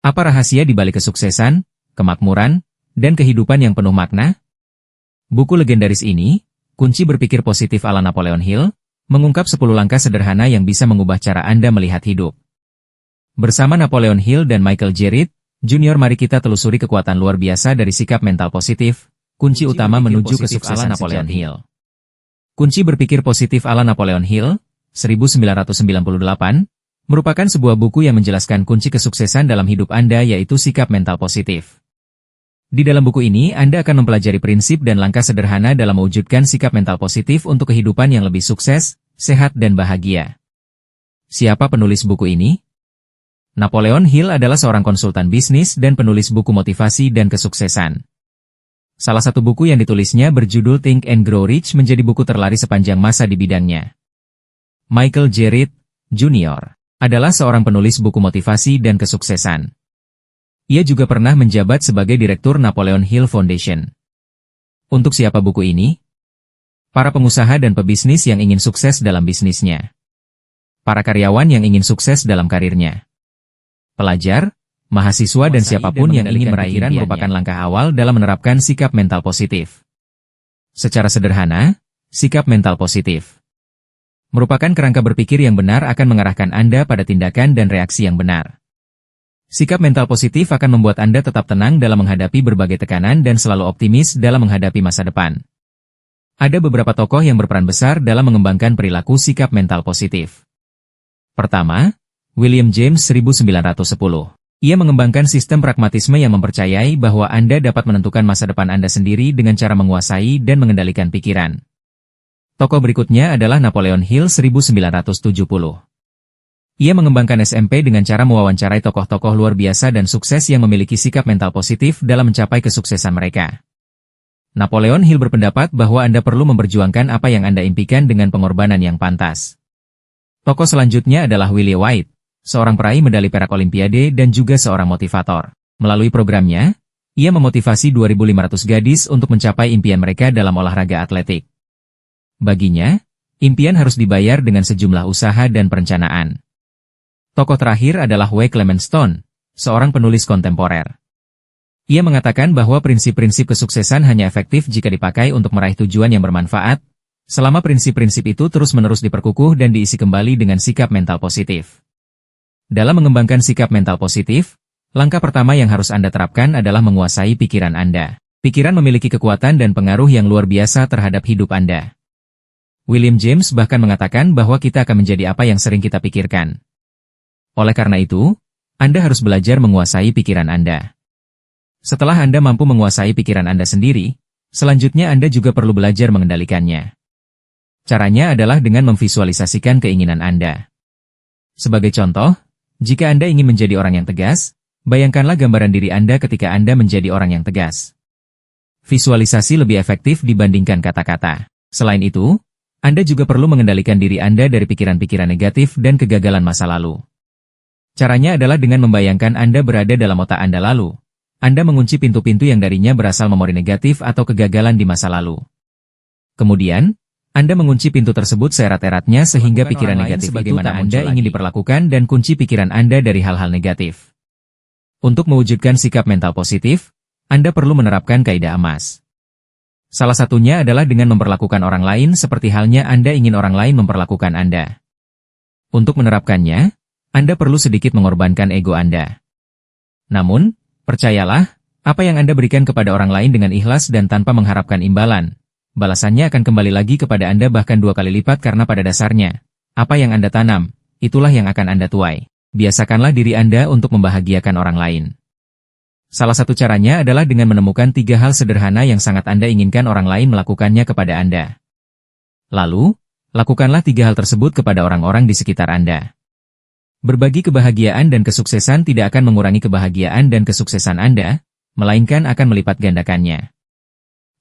Apa rahasia di balik kesuksesan, kemakmuran, dan kehidupan yang penuh makna? Buku legendaris ini, Kunci Berpikir Positif ala Napoleon Hill, mengungkap 10 langkah sederhana yang bisa mengubah cara Anda melihat hidup. Bersama Napoleon Hill dan Michael J. Reed Jr. mari kita telusuri kekuatan luar biasa dari sikap mental positif, kunci utama menuju kesuksesan Napoleon Hill. Kunci Berpikir Positif ala Napoleon Hill, 1998, merupakan sebuah buku yang menjelaskan kunci kesuksesan dalam hidup Anda yaitu sikap mental positif. Di dalam buku ini Anda akan mempelajari prinsip dan langkah sederhana dalam mewujudkan sikap mental positif untuk kehidupan yang lebih sukses, sehat dan bahagia. Siapa penulis buku ini? Napoleon Hill adalah seorang konsultan bisnis dan penulis buku motivasi dan kesuksesan. Salah satu buku yang ditulisnya berjudul Think and Grow Rich menjadi buku terlaris sepanjang masa di bidangnya. Michael J. Reed Jr. adalah seorang penulis buku motivasi dan kesuksesan. Ia juga pernah menjabat sebagai Direktur Napoleon Hill Foundation. Untuk siapa buku ini? Para pengusaha dan pebisnis yang ingin sukses dalam bisnisnya. Para karyawan yang ingin sukses dalam karirnya. Pelajar, mahasiswa dan siapapun yang ingin meraih impiannya merupakan langkah awal dalam menerapkan sikap mental positif. Secara sederhana, sikap mental positif merupakan kerangka berpikir yang benar akan mengarahkan Anda pada tindakan dan reaksi yang benar. Sikap mental positif akan membuat Anda tetap tenang dalam menghadapi berbagai tekanan dan selalu optimis dalam menghadapi masa depan. Ada beberapa tokoh yang berperan besar dalam mengembangkan perilaku sikap mental positif. Pertama, William James 1910. Ia mengembangkan sistem pragmatisme yang mempercayai bahwa Anda dapat menentukan masa depan Anda sendiri dengan cara menguasai dan mengendalikan pikiran. Tokoh berikutnya adalah Napoleon Hill 1970. Ia mengembangkan SMP dengan cara mewawancarai tokoh-tokoh luar biasa dan sukses yang memiliki sikap mental positif dalam mencapai kesuksesan mereka. Napoleon Hill berpendapat bahwa Anda perlu memperjuangkan apa yang Anda impikan dengan pengorbanan yang pantas. Tokoh selanjutnya adalah Willie White, seorang peraih medali perak Olimpiade dan juga seorang motivator. Melalui programnya, ia memotivasi 2.500 gadis untuk mencapai impian mereka dalam olahraga atletik. Baginya, impian harus dibayar dengan sejumlah usaha dan perencanaan. Tokoh terakhir adalah W. Clement Stone, seorang penulis kontemporer. Ia mengatakan bahwa prinsip-prinsip kesuksesan hanya efektif jika dipakai untuk meraih tujuan yang bermanfaat, selama prinsip-prinsip itu terus-menerus diperkukuh dan diisi kembali dengan sikap mental positif. Dalam mengembangkan sikap mental positif, langkah pertama yang harus Anda terapkan adalah menguasai pikiran Anda. Pikiran memiliki kekuatan dan pengaruh yang luar biasa terhadap hidup Anda. William James bahkan mengatakan bahwa kita akan menjadi apa yang sering kita pikirkan. Oleh karena itu, Anda harus belajar menguasai pikiran Anda. Setelah Anda mampu menguasai pikiran Anda sendiri, selanjutnya Anda juga perlu belajar mengendalikannya. Caranya adalah dengan memvisualisasikan keinginan Anda. Sebagai contoh, jika Anda ingin menjadi orang yang tegas, bayangkanlah gambaran diri Anda ketika Anda menjadi orang yang tegas. Visualisasi lebih efektif dibandingkan kata-kata. Selain itu, Anda juga perlu mengendalikan diri Anda dari pikiran-pikiran negatif dan kegagalan masa lalu. Caranya adalah dengan membayangkan Anda berada dalam otak Anda lalu. Anda mengunci pintu-pintu yang darinya berasal memori negatif atau kegagalan di masa lalu. Kemudian, Anda mengunci pintu tersebut seerat-eratnya sehingga pikiran negatif bagaimana Anda ingin diperlakukan dan kunci pikiran Anda dari hal-hal negatif. Untuk mewujudkan sikap mental positif, Anda perlu menerapkan kaidah emas. Salah satunya adalah dengan memperlakukan orang lain seperti halnya Anda ingin orang lain memperlakukan Anda. Untuk menerapkannya, Anda perlu sedikit mengorbankan ego Anda. Namun, percayalah, apa yang Anda berikan kepada orang lain dengan ikhlas dan tanpa mengharapkan imbalan, balasannya akan kembali lagi kepada Anda bahkan 2 kali lipat karena pada dasarnya, apa yang Anda tanam, itulah yang akan Anda tuai. Biasakanlah diri Anda untuk membahagiakan orang lain. Salah satu caranya adalah dengan menemukan 3 hal sederhana yang sangat Anda inginkan orang lain melakukannya kepada Anda. Lalu, lakukanlah 3 hal tersebut kepada orang-orang di sekitar Anda. Berbagi kebahagiaan dan kesuksesan tidak akan mengurangi kebahagiaan dan kesuksesan Anda, melainkan akan melipat gandakannya.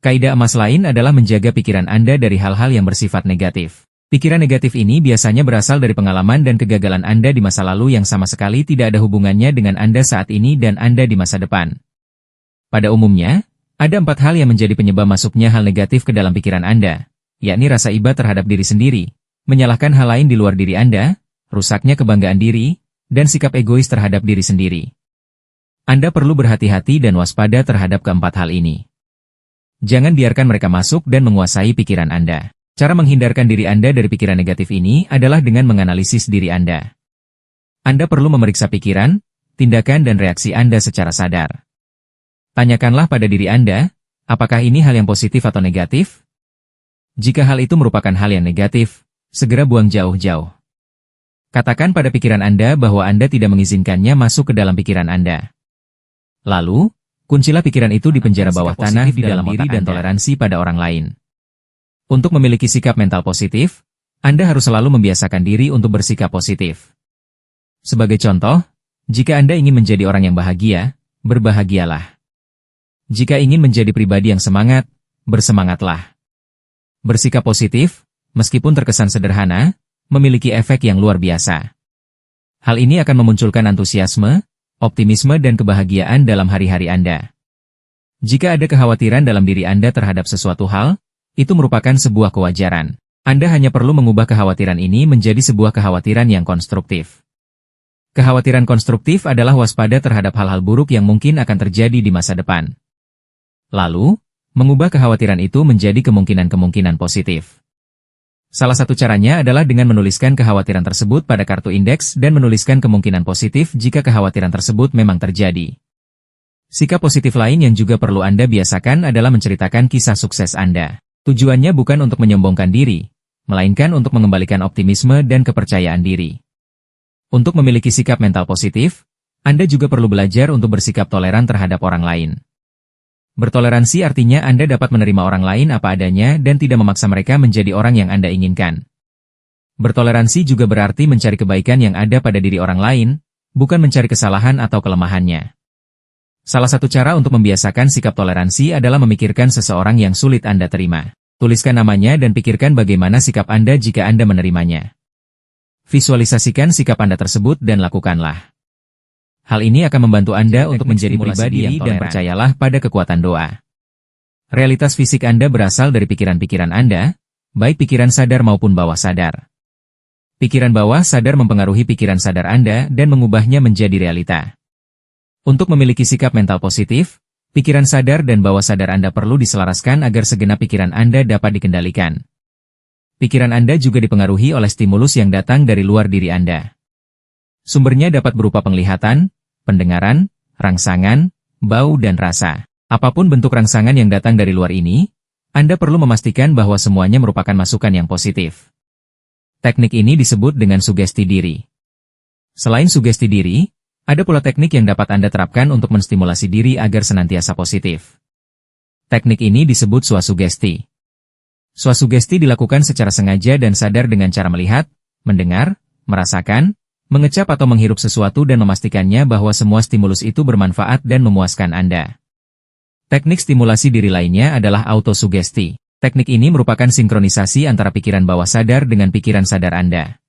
Kaidah emas lain adalah menjaga pikiran Anda dari hal-hal yang bersifat negatif. Pikiran negatif ini biasanya berasal dari pengalaman dan kegagalan Anda di masa lalu yang sama sekali tidak ada hubungannya dengan Anda saat ini dan Anda di masa depan. Pada umumnya, ada 4 hal yang menjadi penyebab masuknya hal negatif ke dalam pikiran Anda, yakni rasa iba terhadap diri sendiri, menyalahkan hal lain di luar diri Anda, rusaknya kebanggaan diri, dan sikap egois terhadap diri sendiri. Anda perlu berhati-hati dan waspada terhadap keempat hal ini. Jangan biarkan mereka masuk dan menguasai pikiran Anda. Cara menghindarkan diri Anda dari pikiran negatif ini adalah dengan menganalisis diri Anda. Anda perlu memeriksa pikiran, tindakan dan reaksi Anda secara sadar. Tanyakanlah pada diri Anda, apakah ini hal yang positif atau negatif? Jika hal itu merupakan hal yang negatif, segera buang jauh-jauh. Katakan pada pikiran Anda bahwa Anda tidak mengizinkannya masuk ke dalam pikiran Anda. Lalu, kuncilah pikiran itu di penjara bawah tanah di dalam diri dan toleransi pada orang lain. Untuk memiliki sikap mental positif, Anda harus selalu membiasakan diri untuk bersikap positif. Sebagai contoh, jika Anda ingin menjadi orang yang bahagia, berbahagialah. Jika ingin menjadi pribadi yang semangat, bersemangatlah. Bersikap positif, meskipun terkesan sederhana, memiliki efek yang luar biasa. Hal ini akan memunculkan antusiasme, optimisme dan kebahagiaan dalam hari-hari Anda. Jika ada kekhawatiran dalam diri Anda terhadap sesuatu hal, itu merupakan sebuah kewajaran. Anda hanya perlu mengubah kekhawatiran ini menjadi sebuah kekhawatiran yang konstruktif. Kekhawatiran konstruktif adalah waspada terhadap hal-hal buruk yang mungkin akan terjadi di masa depan. Lalu, mengubah kekhawatiran itu menjadi kemungkinan-kemungkinan positif. Salah satu caranya adalah dengan menuliskan kekhawatiran tersebut pada kartu indeks dan menuliskan kemungkinan positif jika kekhawatiran tersebut memang terjadi. Sikap positif lain yang juga perlu Anda biasakan adalah menceritakan kisah sukses Anda. Tujuannya bukan untuk menyombongkan diri, melainkan untuk mengembalikan optimisme dan kepercayaan diri. Untuk memiliki sikap mental positif, Anda juga perlu belajar untuk bersikap toleran terhadap orang lain. Bertoleransi artinya Anda dapat menerima orang lain apa adanya dan tidak memaksa mereka menjadi orang yang Anda inginkan. Bertoleransi juga berarti mencari kebaikan yang ada pada diri orang lain, bukan mencari kesalahan atau kelemahannya. Salah satu cara untuk membiasakan sikap toleransi adalah memikirkan seseorang yang sulit Anda terima. Tuliskan namanya dan pikirkan bagaimana sikap Anda jika Anda menerimanya. Visualisasikan sikap Anda tersebut dan lakukanlah. Hal ini akan membantu Anda untuk menjadi pribadi yang toleran dan percayalah pada kekuatan doa. Realitas fisik Anda berasal dari pikiran-pikiran Anda, baik pikiran sadar maupun bawah sadar. Pikiran bawah sadar mempengaruhi pikiran sadar Anda dan mengubahnya menjadi realita. Untuk memiliki sikap mental positif, pikiran sadar dan bawah sadar Anda perlu diselaraskan agar segenap pikiran Anda dapat dikendalikan. Pikiran Anda juga dipengaruhi oleh stimulus yang datang dari luar diri Anda. Sumbernya dapat berupa penglihatan, pendengaran, rangsangan, bau dan rasa. Apapun bentuk rangsangan yang datang dari luar ini, Anda perlu memastikan bahwa semuanya merupakan masukan yang positif. Teknik ini disebut dengan sugesti diri. Selain sugesti diri, ada pula teknik yang dapat Anda terapkan untuk menstimulasi diri agar senantiasa positif. Teknik ini disebut swasugesti. Swasugesti dilakukan secara sengaja dan sadar dengan cara melihat, mendengar, merasakan, mengecap atau menghirup sesuatu dan memastikannya bahwa semua stimulus itu bermanfaat dan memuaskan Anda. Teknik stimulasi diri lainnya adalah autosugesti. Teknik ini merupakan sinkronisasi antara pikiran bawah sadar dengan pikiran sadar Anda.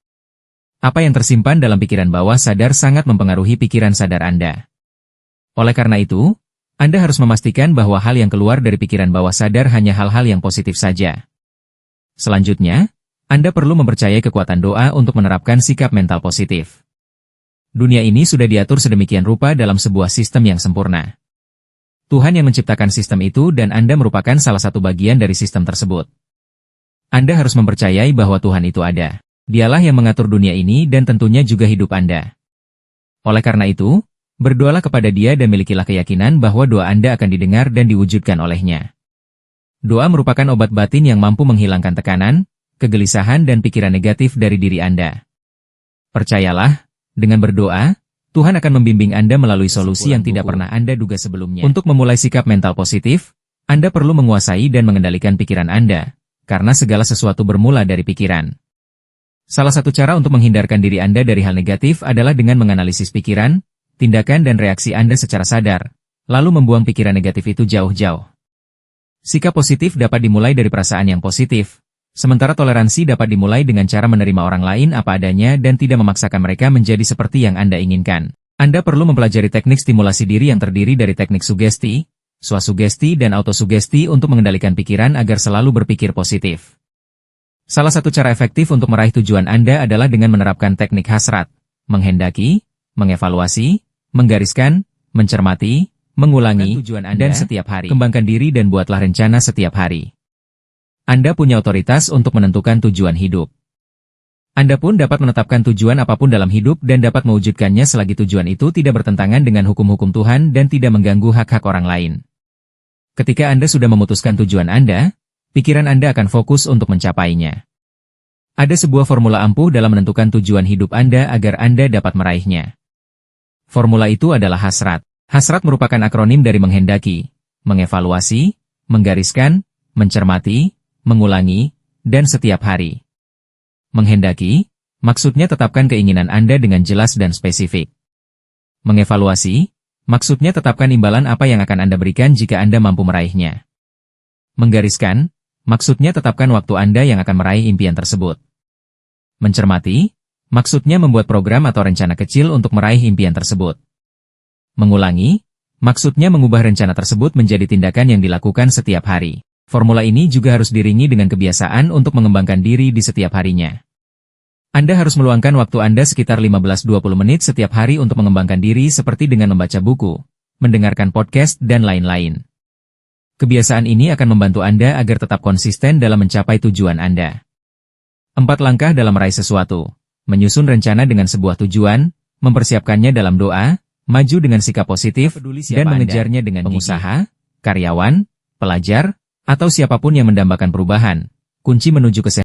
Apa yang tersimpan dalam pikiran bawah sadar sangat mempengaruhi pikiran sadar Anda. Oleh karena itu, Anda harus memastikan bahwa hal yang keluar dari pikiran bawah sadar hanya hal-hal yang positif saja. Selanjutnya, Anda perlu mempercayai kekuatan doa untuk menerapkan sikap mental positif. Dunia ini sudah diatur sedemikian rupa dalam sebuah sistem yang sempurna. Tuhan yang menciptakan sistem itu dan Anda merupakan salah satu bagian dari sistem tersebut. Anda harus mempercayai bahwa Tuhan itu ada. Dialah yang mengatur dunia ini dan tentunya juga hidup Anda. Oleh karena itu, berdoalah kepada Dia dan milikilah keyakinan bahwa doa Anda akan didengar dan diwujudkan olehnya. Doa merupakan obat batin yang mampu menghilangkan tekanan, kegelisahan dan pikiran negatif dari diri Anda. Percayalah, dengan berdoa, Tuhan akan membimbing Anda melalui solusi yang tidak pernah Anda duga sebelumnya. Untuk memulai sikap mental positif, Anda perlu menguasai dan mengendalikan pikiran Anda, karena segala sesuatu bermula dari pikiran. Salah satu cara untuk menghindarkan diri Anda dari hal negatif adalah dengan menganalisis pikiran, tindakan dan reaksi Anda secara sadar, lalu membuang pikiran negatif itu jauh-jauh. Sikap positif dapat dimulai dari perasaan yang positif, sementara toleransi dapat dimulai dengan cara menerima orang lain apa adanya dan tidak memaksakan mereka menjadi seperti yang Anda inginkan. Anda perlu mempelajari teknik stimulasi diri yang terdiri dari teknik sugesti, swasugesti dan autosugesti untuk mengendalikan pikiran agar selalu berpikir positif. Salah satu cara efektif untuk meraih tujuan Anda adalah dengan menerapkan teknik hasrat, menghendaki, mengevaluasi, menggariskan, mencermati, mengulangi, dan setiap hari. Kembangkan diri dan buatlah rencana setiap hari. Anda punya otoritas untuk menentukan tujuan hidup. Anda pun dapat menetapkan tujuan apapun dalam hidup dan dapat mewujudkannya selagi tujuan itu tidak bertentangan dengan hukum-hukum Tuhan dan tidak mengganggu hak-hak orang lain. Ketika Anda sudah memutuskan tujuan Anda, pikiran Anda akan fokus untuk mencapainya. Ada sebuah formula ampuh dalam menentukan tujuan hidup Anda agar Anda dapat meraihnya. Formula itu adalah hasrat. Hasrat merupakan akronim dari menghendaki, mengevaluasi, menggariskan, mencermati, mengulangi, dan setiap hari. Menghendaki, maksudnya tetapkan keinginan Anda dengan jelas dan spesifik. Mengevaluasi, maksudnya tetapkan imbalan apa yang akan Anda berikan jika Anda mampu meraihnya. Menggariskan, maksudnya tetapkan waktu Anda yang akan meraih impian tersebut. Mencermati, maksudnya membuat program atau rencana kecil untuk meraih impian tersebut. Mengulangi, maksudnya mengubah rencana tersebut menjadi tindakan yang dilakukan setiap hari. Formula ini juga harus diiringi dengan kebiasaan untuk mengembangkan diri di setiap harinya. Anda harus meluangkan waktu Anda sekitar 15-20 menit setiap hari untuk mengembangkan diri seperti dengan membaca buku, mendengarkan podcast, dan lain-lain. Kebiasaan ini akan membantu Anda agar tetap konsisten dalam mencapai tujuan Anda. 4 langkah dalam meraih sesuatu. Menyusun rencana dengan sebuah tujuan, mempersiapkannya dalam doa, maju dengan sikap positif, dan mengejarnya dengan pengusaha, karyawan, pelajar, atau siapapun yang mendambakan perubahan. Kunci menuju kesehatan.